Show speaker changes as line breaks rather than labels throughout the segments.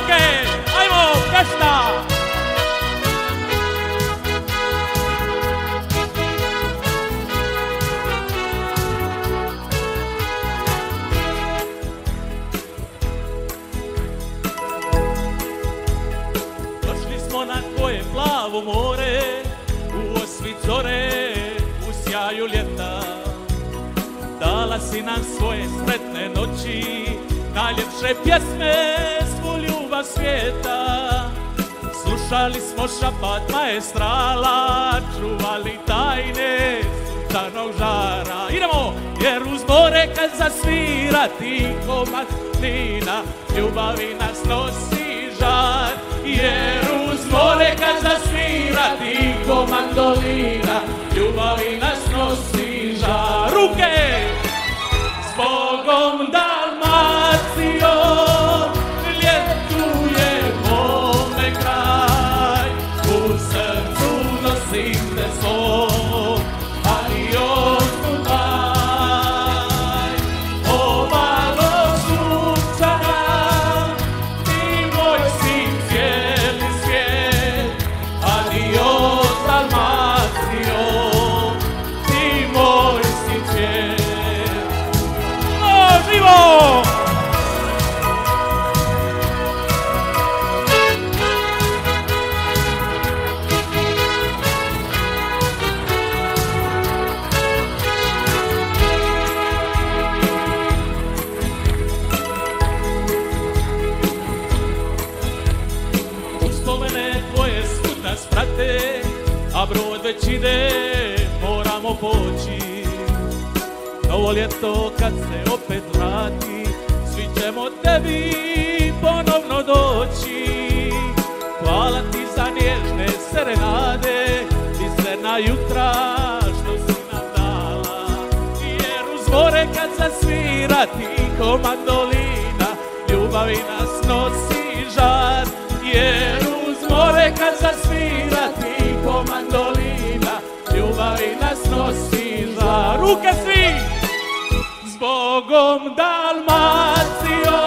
ruke, ajmo, Pešta! Došli smo na tvoje plavo more, u osvi zore, u sjaju ljeta. Dala si nam svoje sretne noći, najljepše pjesme, svu ljubav svijeta. Slušali smo šapat maestrala, čuvali tajne sunčanog žara. Idemo! Jer uz more kad zasvira tiho mandolina, ljubavi nas nosi žar. Jer uz more kad zasvira tiho mandolina, ljubavi nas nosi žar. Ruke! Zbogom Dalmacijo, ljetuje mome kraj, u srcu nosim te svoj, adios goodbye. Obalo sunčana, ti moj si cijeli svijet, adios Dalmacijo, ti moj si cvijet. Živo! Uspomene tvoje svud nas prate, a brod već ide, moramo poći. Novo ljeto kad se opet vrati, svi ćemo tebi ponovno doći. Hvala ti za nježne serenade i sretna jutra što si nam dala. Jer uz more kad zasvira tiho mandolina, ljubavi nas nosi žar. Jer uz more kad zasvira tiho mandolina, ljubavi nas nosi žar. Ruke svi! Zbogom Dalmacijo,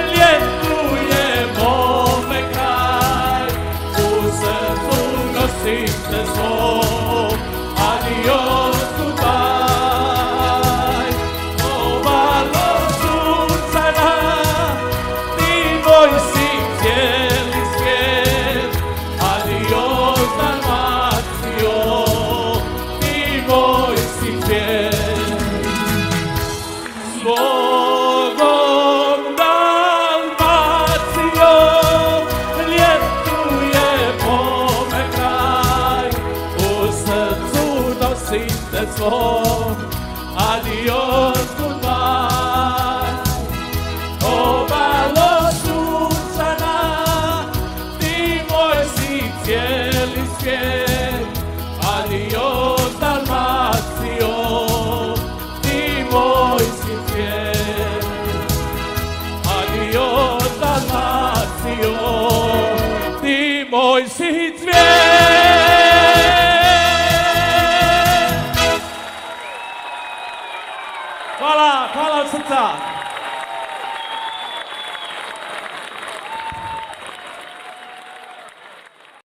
ljetuje mome kraj, u srcu nosim te svoj, adios goodbye. Obalo sunčana, ti moj si cijeli svijet, adios Dalmacijo, ti moj si cvijet. Zbogom Dalmacijo, ljetuje mome kraj, u srcu nosim te svoj, adios goodbye. Obalo sunčana, ti moj si cijeli svijet, adios Dalmacijo, ti moj si cvijet. Adios Dalmacijo, ti moj si cvijet. Hvala, hvala od srca.